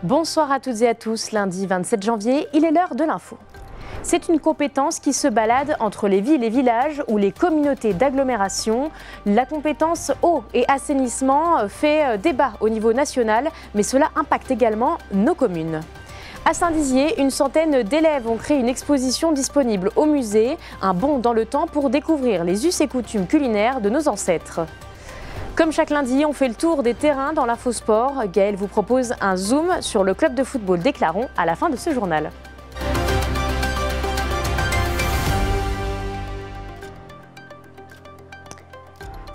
Bonsoir à toutes et à tous, lundi 27 janvier, il est l'heure de l'info. C'est une compétence qui se balade entre les villes et villages ou les communautés d'agglomération. La compétence eau et assainissement fait débat au niveau national, mais cela impacte également nos communes. À Saint-Dizier, une centaine d'élèves ont créé une exposition disponible au musée, un bond dans le temps pour découvrir les us et coutumes culinaires de nos ancêtres. Comme chaque lundi, on fait le tour des terrains dans l'Infosport. Gaël vous propose un zoom sur le club de football d'Éclaron à la fin de ce journal.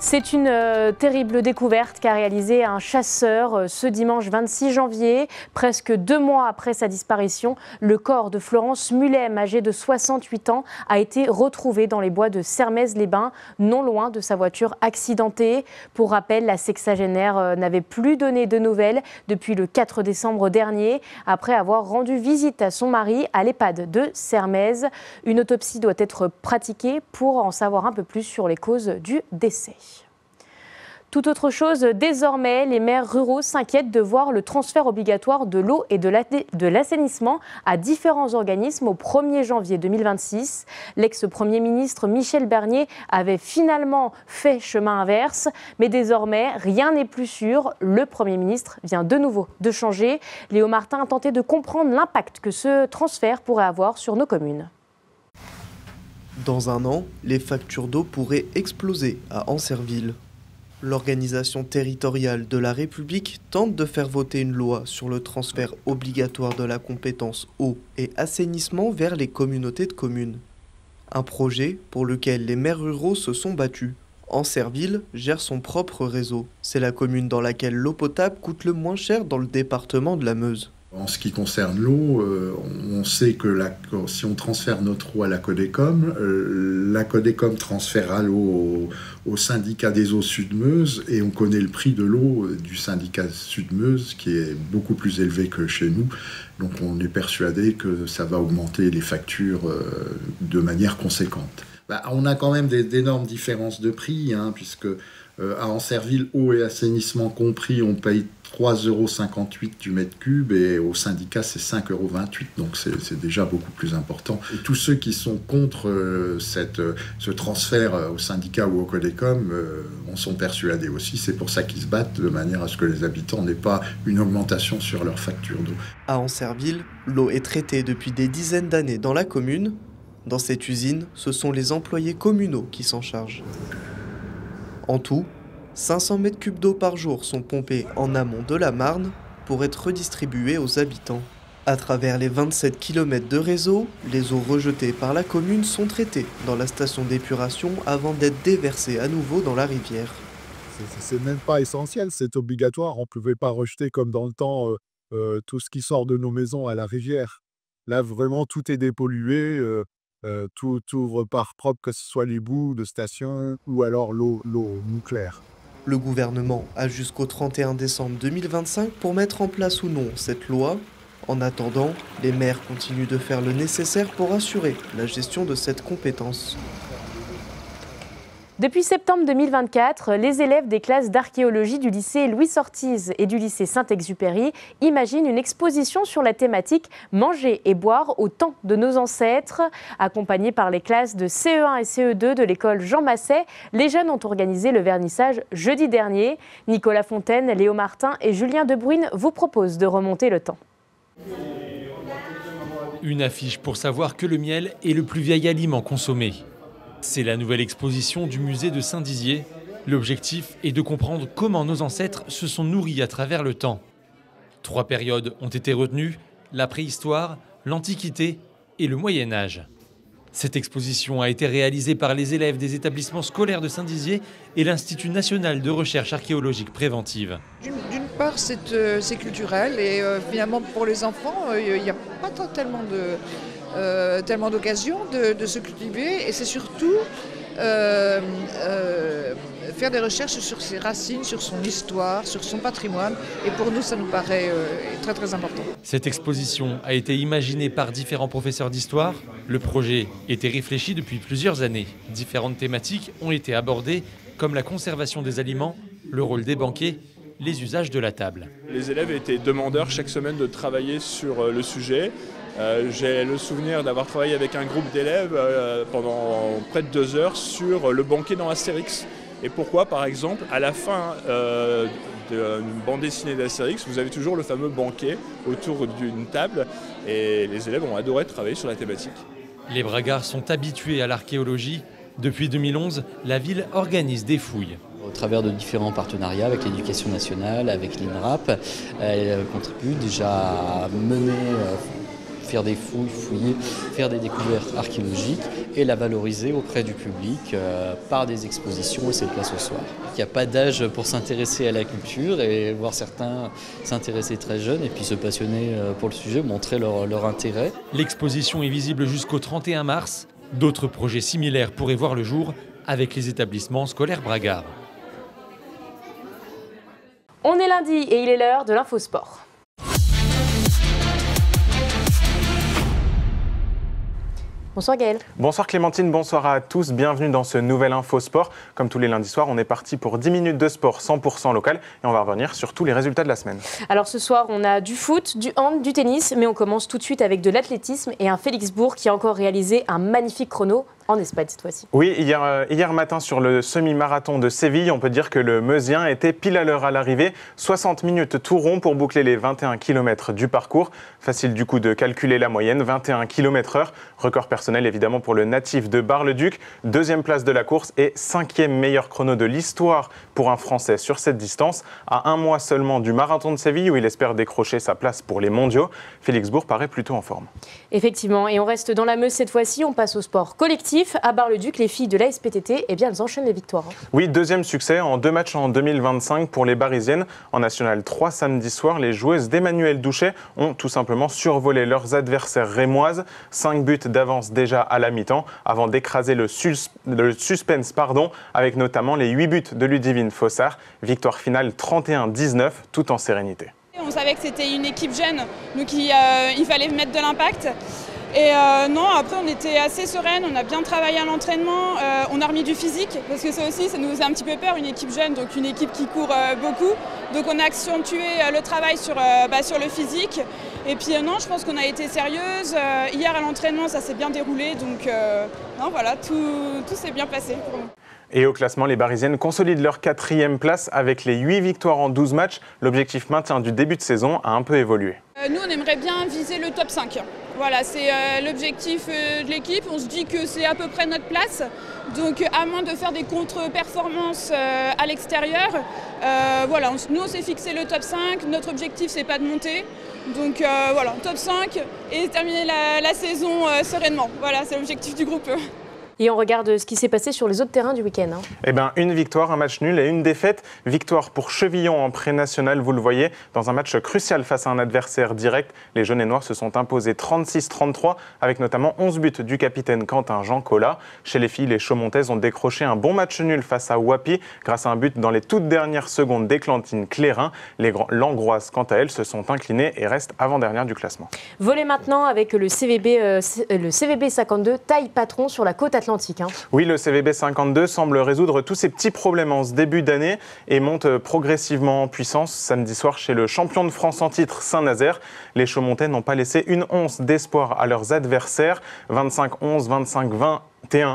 C'est une terrible découverte qu'a réalisée un chasseur ce dimanche 26 janvier. Presque 2 mois après sa disparition, le corps de Florence Mulhem, âgée de 68 ans, a été retrouvé dans les bois de Sermaises-les-Bains, non loin de sa voiture accidentée. Pour rappel, la sexagénaire n'avait plus donné de nouvelles depuis le 4 décembre dernier, après avoir rendu visite à son mari à l'EHPAD de Sermaises. Une autopsie doit être pratiquée pour en savoir un peu plus sur les causes du décès. Tout autre chose, désormais, les maires ruraux s'inquiètent de voir le transfert obligatoire de l'eau et de l'assainissement à différents organismes au 1er janvier 2026. L'ex-premier ministre Michel Barnier avait finalement fait chemin inverse, mais désormais, rien n'est plus sûr. Le Premier ministre vient de nouveau de changer. Léo Martin a tenté de comprendre l'impact que ce transfert pourrait avoir sur nos communes. Dans un an, les factures d'eau pourraient exploser à Ancerville. L'organisation territoriale de la République tente de faire voter une loi sur le transfert obligatoire de la compétence eau et assainissement vers les communautés de communes. Un projet pour lequel les maires ruraux se sont battus. Ancerville gère son propre réseau. C'est la commune dans laquelle l'eau potable coûte le moins cher dans le département de la Meuse. En ce qui concerne l'eau, on sait que si on transfère notre eau à la Codécom transférera l'eau au syndicat des eaux Sud-Meuse et on connaît le prix de l'eau du syndicat Sud-Meuse qui est beaucoup plus élevé que chez nous. Donc on est persuadé que ça va augmenter les factures de manière conséquente. On a quand même d'énormes différences de prix, puisque à Ancerville, eau et assainissement compris, on paye 3,58 € du mètre cube et au syndicat c'est 5,28 €, donc c'est déjà beaucoup plus important. Et tous ceux qui sont contre ce transfert au syndicat ou au Codécom en sont persuadés aussi, c'est pour ça qu'ils se battent de manière à ce que les habitants n'aient pas une augmentation sur leur facture d'eau. À Ancerville, l'eau est traitée depuis des dizaines d'années dans la commune. Dans cette usine, ce sont les employés communaux qui s'en chargent. En tout, 500 mètres cubes d'eau par jour sont pompés en amont de la Marne pour être redistribués aux habitants. À travers les 27 km de réseau, les eaux rejetées par la commune sont traitées dans la station d'épuration avant d'être déversées à nouveau dans la rivière. C'est même pas essentiel, c'est obligatoire. On ne pouvait pas rejeter comme dans le temps tout ce qui sort de nos maisons à la rivière. Là, vraiment, tout est dépollué. Tout repart propre, que ce soit les boues de station ou alors l'eau nucléaire. Le gouvernement a jusqu'au 31 décembre 2025 pour mettre en place ou non cette loi. En attendant, les maires continuent de faire le nécessaire pour assurer la gestion de cette compétence. Depuis septembre 2024, les élèves des classes d'archéologie du lycée Louis Ortiz et du lycée Saint-Exupéry imaginent une exposition sur la thématique « Manger et boire au temps de nos ancêtres ». Accompagnés par les classes de CE1 et CE2 de l'école Jean Masset, les jeunes ont organisé le vernissage jeudi dernier. Nicolas Fontaine, Léo Martin et Julien Debruyne vous proposent de remonter le temps. Une affiche pour savoir que le miel est le plus vieil aliment consommé. C'est la nouvelle exposition du musée de Saint-Dizier. L'objectif est de comprendre comment nos ancêtres se sont nourris à travers le temps. 3 périodes ont été retenues, la préhistoire, l'Antiquité et le Moyen-Âge. Cette exposition a été réalisée par les élèves des établissements scolaires de Saint-Dizier et l'Institut national de recherche archéologique préventive. D'une part, c'est culturel et finalement pour les enfants, il n'y a pas tellement d'occasions de se cultiver et c'est surtout faire des recherches sur ses racines, sur son histoire, sur son patrimoine et pour nous ça nous paraît très très important. Cette exposition a été imaginée par différents professeurs d'histoire. Le projet était réfléchi depuis plusieurs années. Différentes thématiques ont été abordées comme la conservation des aliments, le rôle des banquiers, les usages de la table. Les élèves étaient demandeurs chaque semaine de travailler sur le sujet. J'ai le souvenir d'avoir travaillé avec un groupe d'élèves pendant près de 2 heures sur le banquet dans Astérix. Et pourquoi, par exemple, à la fin d'une bande dessinée d'Astérix, vous avez toujours le fameux banquet autour d'une table. Et les élèves ont adoré travailler sur la thématique. Les Bragards sont habitués à l'archéologie. Depuis 2011, la ville organise des fouilles. Au travers de différents partenariats avec l'Éducation nationale, avec l'INRAP, elle contribue déjà à mener, faire des fouilles, fouiller, faire des découvertes archéologiques et la valoriser auprès du public par des expositions et cette place au soir. Il n'y a pas d'âge pour s'intéresser à la culture et voir certains s'intéresser très jeunes et puis se passionner pour le sujet, montrer leur intérêt. L'exposition est visible jusqu'au 31 mars. D'autres projets similaires pourraient voir le jour avec les établissements scolaires Bragards. On est lundi et il est l'heure de l'Infosport. Bonsoir Gaël. Bonsoir Clémentine, bonsoir à tous, bienvenue dans ce nouvel Infosport. Comme tous les lundis soirs, on est parti pour 10 minutes de sport 100% local et on va revenir sur tous les résultats de la semaine. Alors ce soir, on a du foot, du hand, du tennis, mais on commence tout de suite avec de l'athlétisme et un Félix Bourg qui a encore réalisé un magnifique chrono en Espagne cette fois-ci. Oui, hier matin sur le semi-marathon de Séville, on peut dire que le Meusien était pile à l'heure à l'arrivée. 60 minutes tout rond pour boucler les 21 km du parcours. Facile du coup de calculer la moyenne, 21 km/h. Record personnel évidemment pour le natif de Bar-le-Duc. 2e place de la course et 5e meilleur chrono de l'histoire pour un Français sur cette distance. À 1 mois seulement du marathon de Séville où il espère décrocher sa place pour les mondiaux, Félix Bourg paraît plutôt en forme. Effectivement, et on reste dans la Meuse cette fois-ci, on passe au sport collectif. À Bar-le-Duc, les filles de la SPTT, eh bien, elles enchaînent les victoires. Oui, 2e succès en 2 matchs en 2025 pour les Barisiennes. En National 3 samedi soir, les joueuses d'Emmanuel Douchet ont tout simplement survolé leurs adversaires rémoises. 5 buts d'avance déjà à la mi-temps avant d'écraser le suspense avec notamment les 8 buts de Ludivine Fossard. Victoire finale 31-19 tout en sérénité. On savait que c'était une équipe jeune, donc il fallait mettre de l'impact. Et non, après on était assez sereine, on a bien travaillé à l'entraînement, on a remis du physique, parce que ça aussi, ça nous faisait un petit peu peur, une équipe jeune, donc une équipe qui court beaucoup. Donc on a accentué le travail sur le physique. Et puis non, je pense qu'on a été sérieuse. Hier à l'entraînement, ça s'est bien déroulé, donc non, voilà, tout s'est bien passé pour nous. Et au classement, les Barisiennes consolident leur 4e place avec les 8 victoires en 12 matchs. L'objectif maintien du début de saison a un peu évolué. Nous, on aimerait bien viser le top 5. Voilà, c'est l'objectif de l'équipe. On se dit que c'est à peu près notre place. Donc, à moins de faire des contre-performances à l'extérieur, voilà, nous, on s'est fixé le top 5. Notre objectif, c'est pas de monter. Donc, voilà, top 5 et terminer la saison sereinement. Voilà, c'est l'objectif du groupe. Et on regarde ce qui s'est passé sur les autres terrains du week-end. Eh bien, une victoire, un match nul et une défaite. Victoire pour Chevillon en pré-national, vous le voyez, dans un match crucial face à un adversaire direct. Les jaunes et noirs se sont imposés 36-33, avec notamment 11 buts du capitaine Quentin Jean Collat. Chez les filles, les Chaumontaises ont décroché un bon match nul face à Wapi, grâce à un but dans les toutes dernières secondes d'Éclantine Clérin. Les Langroises, quant à elles, se sont inclinées et restent avant-dernière du classement. Volet maintenant avec le CVB 52, taille patron sur la côte atlantique. Oui, le CVB 52 semble résoudre tous ces petits problèmes en ce début d'année et monte progressivement en puissance. Samedi soir, chez le champion de France en titre Saint-Nazaire, les Chaumontais n'ont pas laissé une once d'espoir à leurs adversaires. 25-11, 25-20.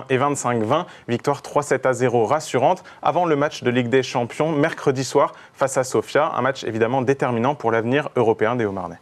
et 25-20, victoire 3-7-0 rassurante avant le match de Ligue des Champions mercredi soir face à Sofia, un match évidemment déterminant pour l'avenir européen des Hauts-Marnais.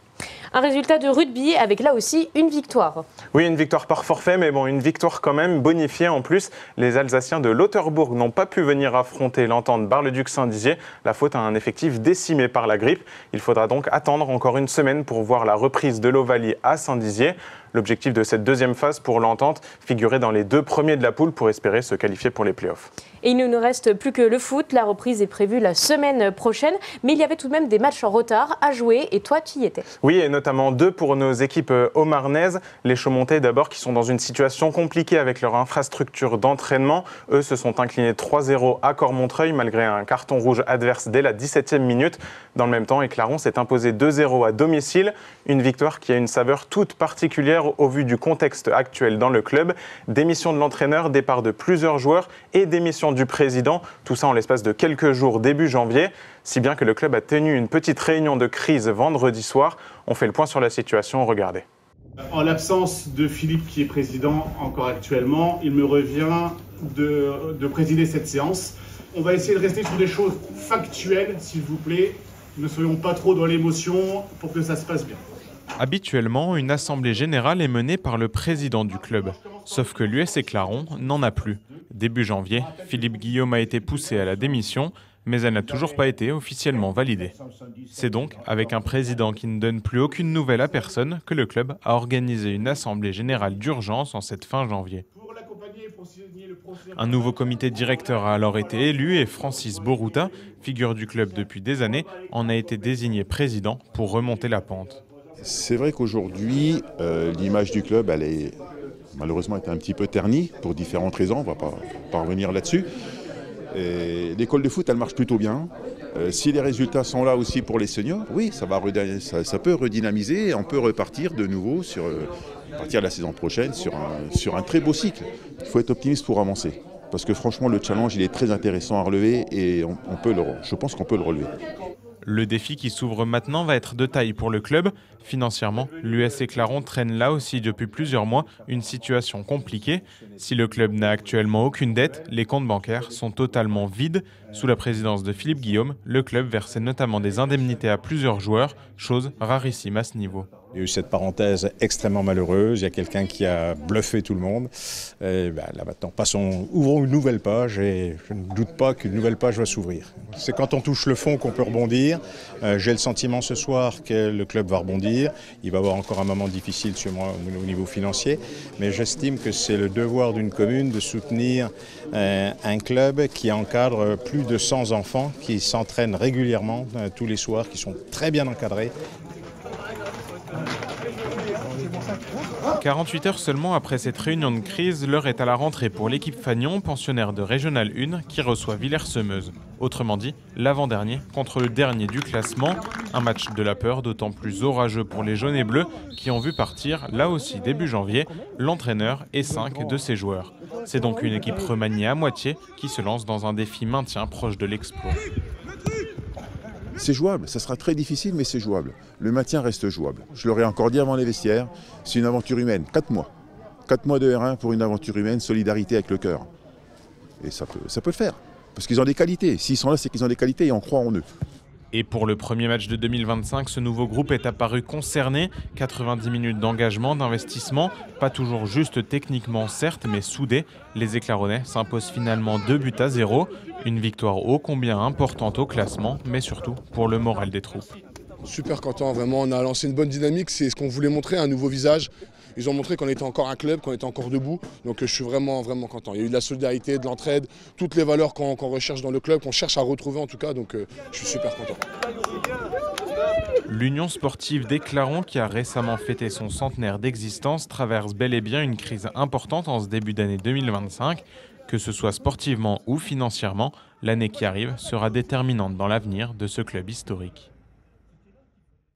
Un résultat de rugby avec là aussi une victoire. Oui, une victoire par forfait, mais bon, une victoire quand même bonifiée en plus. Les Alsaciens de Lauterbourg n'ont pas pu venir affronter l'entente Bar-le-Duc-Saint-Dizier, la faute à un effectif décimé par la grippe. Il faudra donc attendre encore une semaine pour voir la reprise de l'Ovalie à Saint-Dizier. L'objectif de cette deuxième phase pour l'entente, figurer dans les 2 premiers de la poule pour espérer se qualifier pour les playoffs. Et il ne nous reste plus que le foot. La reprise est prévue la semaine prochaine. Mais il y avait tout de même des matchs en retard à jouer. Et toi, tu y étais. Oui, et notamment 2 pour nos équipes haut-marnaises. Les Chaumontais d'abord qui sont dans une situation compliquée avec leur infrastructure d'entraînement. Eux se sont inclinés 3-0 à Cormontreuil malgré un carton rouge adverse dès la 17e minute. Dans le même temps, Éclaron s'est imposé 2-0 à domicile. Une victoire qui a une saveur toute particulière nécessaire au vu du contexte actuel dans le club. Démission de l'entraîneur, départ de plusieurs joueurs et démission du président. Tout ça en l'espace de quelques jours début janvier. Si bien que le club a tenu une petite réunion de crise vendredi soir. On fait le point sur la situation, regardez. En l'absence de Philippe qui est président encore actuellement, il me revient de présider cette séance. On va essayer de rester sur des choses factuelles, s'il vous plaît. Ne soyons pas trop dans l'émotion pour que ça se passe bien. Habituellement, une assemblée générale est menée par le président du club. Sauf que l'US Éclaron n'en a plus. Début janvier, Philippe Guillaume a été poussé à la démission, mais elle n'a toujours pas été officiellement validée. C'est donc avec un président qui ne donne plus aucune nouvelle à personne que le club a organisé une assemblée générale d'urgence en cette fin janvier. Un nouveau comité directeur a alors été élu et Francis Boruta, figure du club depuis des années, en a été désigné président pour remonter la pente. C'est vrai qu'aujourd'hui, l'image du club, elle est malheureusement été un petit peu ternie pour différentes raisons, on ne va pas revenir là-dessus. L'école de foot, elle marche plutôt bien. Si les résultats sont là aussi pour les seniors, oui, ça peut redynamiser et on peut repartir de nouveau à partir de la saison prochaine sur un très beau cycle. Il faut être optimiste pour avancer. Parce que franchement, le challenge, il est très intéressant à relever et je pense qu'on peut le relever. Le défi qui s'ouvre maintenant va être de taille pour le club. Financièrement, l'US Éclaron traîne là aussi depuis plusieurs mois une situation compliquée. Si le club n'a actuellement aucune dette, les comptes bancaires sont totalement vides. Sous la présidence de Philippe Guillaume, le club versait notamment des indemnités à plusieurs joueurs, chose rarissime à ce niveau. Il y a eu cette parenthèse extrêmement malheureuse, il y a quelqu'un qui a bluffé tout le monde. Là maintenant, ouvrons une nouvelle page et je ne doute pas qu'une nouvelle page va s'ouvrir. C'est quand on touche le fond qu'on peut rebondir. J'ai le sentiment ce soir que le club va rebondir. Il va y avoir encore un moment difficile au niveau financier, mais j'estime que c'est le devoir d'une commune de soutenir un club qui encadre plus de 100 enfants, qui s'entraînent régulièrement tous les soirs, qui sont très bien encadrés. 48 heures seulement après cette réunion de crise, l'heure est à la rentrée pour l'équipe Fagnon, pensionnaire de Régional 1, qui reçoit Villers-Semeuse. Autrement dit, l'avant-dernier contre le dernier du classement. Un match de la peur, d'autant plus orageux pour les jaunes et bleus, qui ont vu partir, là aussi début janvier, l'entraîneur et 5 de ses joueurs. C'est donc une équipe remaniée à moitié qui se lance dans un défi maintien proche de l'exploit. C'est jouable, ça sera très difficile, mais c'est jouable. Le maintien reste jouable. Je l'aurais encore dit avant les vestiaires, c'est une aventure humaine, 4 mois. 4 mois de R1 pour une aventure humaine, solidarité avec le cœur. Et ça peut le faire, parce qu'ils ont des qualités. S'ils sont là, c'est qu'ils ont des qualités et on croit en eux. Et pour le premier match de 2025, ce nouveau groupe est apparu concerné. 90 minutes d'engagement, d'investissement, pas toujours juste techniquement certes, mais soudé. Les Éclaronnais s'imposent finalement 2-0. Une victoire ô combien importante au classement, mais surtout pour le moral des troupes. Super content, vraiment, on a lancé une bonne dynamique, c'est ce qu'on voulait montrer, un nouveau visage. Ils ont montré qu'on était encore un club, qu'on était encore debout, donc je suis vraiment content. Il y a eu de la solidarité, de l'entraide, toutes les valeurs qu'on recherche dans le club, qu'on cherche à retrouver en tout cas, donc je suis super content. L'Union sportive d'Éclaron, qui a récemment fêté son centenaire d'existence, traverse bel et bien une crise importante en ce début d'année 2025. Que ce soit sportivement ou financièrement, l'année qui arrive sera déterminante dans l'avenir de ce club historique.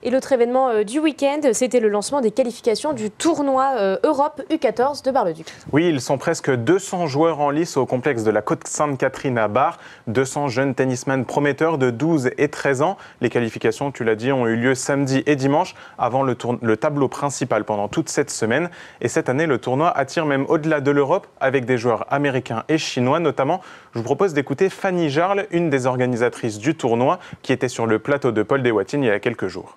Et l'autre événement du week-end, c'était le lancement des qualifications du tournoi Europe U14 de Bar-le-Duc. Oui, ils sont presque 200 joueurs en lice au complexe de la Côte-Sainte-Catherine à Bar. 200 jeunes tennismen prometteurs de 12 et 13 ans. Les qualifications, tu l'as dit, ont eu lieu samedi et dimanche avant le tableau principal pendant toute cette semaine. Et cette année, le tournoi attire même au-delà de l'Europe avec des joueurs américains et chinois notamment. Je vous propose d'écouter Fanny Jarle, une des organisatrices du tournoi, qui était sur le plateau de Paul Deswatines il y a quelques jours.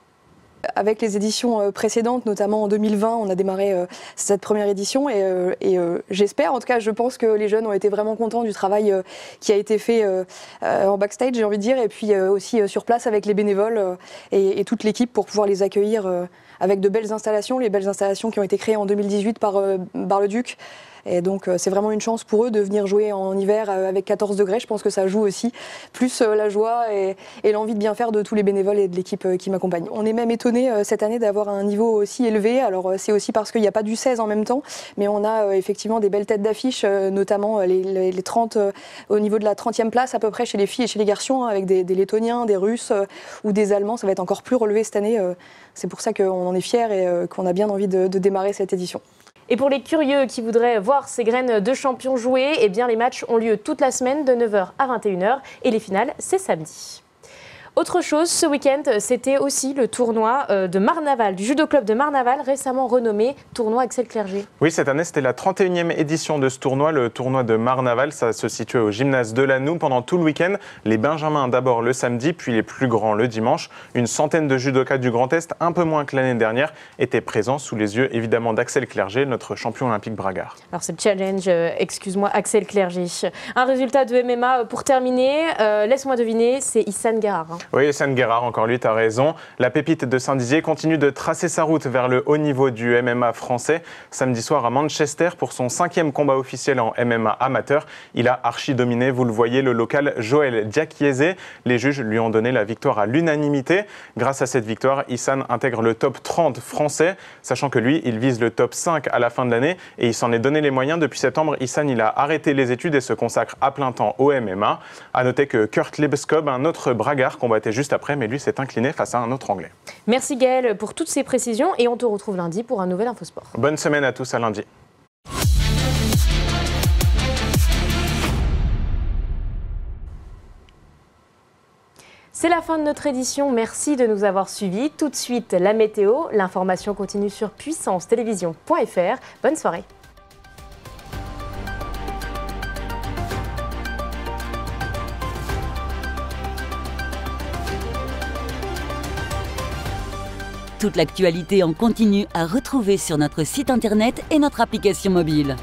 Avec les éditions précédentes, notamment en 2020, on a démarré cette première édition et j'espère, en tout cas je pense que les jeunes ont été vraiment contents du travail qui a été fait en backstage, j'ai envie de dire, et puis aussi sur place avec les bénévoles et toute l'équipe pour pouvoir les accueillir avec de belles installations, les belles installations qui ont été créées en 2018 par Bar-le-Duc. Et donc c'est vraiment une chance pour eux de venir jouer en hiver avec 14 degrés. Je pense que ça joue aussi, plus la joie et l'envie de bien faire de tous les bénévoles et de l'équipe qui m'accompagne. On est même étonnés cette année d'avoir un niveau aussi élevé. Alors c'est aussi parce qu'il n'y a pas du 16 en même temps, mais on a effectivement des belles têtes d'affiche, notamment les 30 au niveau de la 30e place à peu près chez les filles et chez les garçons, avec des Lettoniens, des Russes ou des Allemands. Ça va être encore plus relevé cette année. c'est pour ça qu'on en est fiers et qu'on a bien envie de démarrer cette édition. Et pour les curieux qui voudraient voir ces graines de champions jouer, eh bien les matchs ont lieu toute la semaine de 9h à 21h et les finales, c'est samedi. Autre chose, ce week-end, c'était aussi le tournoi de Marnaval, du judo club de Marnaval, récemment renommé tournoi Axel Clerget. Oui, cette année, c'était la 31e édition de ce tournoi, le tournoi de Marnaval. Ça se situait au gymnase de Lannou pendant tout le week-end. Les benjamins d'abord le samedi, puis les plus grands le dimanche. Une centaine de judokas du Grand Est, un peu moins que l'année dernière, étaient présents sous les yeux évidemment d'Axel Clerget, notre champion olympique bragard. Alors c'est le challenge, excuse-moi, Axel Clerget. Un résultat de MMA pour terminer, laisse-moi deviner, c'est Issane Guerrard. Oui, Issane Guerrard, encore lui, tu as raison. La pépite de Saint-Dizier continue de tracer sa route vers le haut niveau du MMA français. Samedi soir à Manchester, pour son 5e combat officiel en MMA amateur, il a archi-dominé, vous le voyez, le local Joël Diakiese. Les juges lui ont donné la victoire à l'unanimité. Grâce à cette victoire, Issane intègre le top 30 français, sachant que lui, il vise le top 5 à la fin de l'année et il s'en est donné les moyens. Depuis septembre, Issane, il a arrêté les études et se consacre à plein temps au MMA. À noter que Kurt Lebeskov, un autre bragard, combattait juste après, mais lui s'est incliné face à un autre Anglais. Merci Gaël pour toutes ces précisions et on te retrouve lundi pour un nouvel Infosport. Bonne semaine à tous, à lundi. C'est la fin de notre édition, merci de nous avoir suivis. Tout de suite, la météo, l'information continue sur puissancetélévision.fr. Bonne soirée. Toute l'actualité en continu à retrouver sur notre site internet et notre application mobile.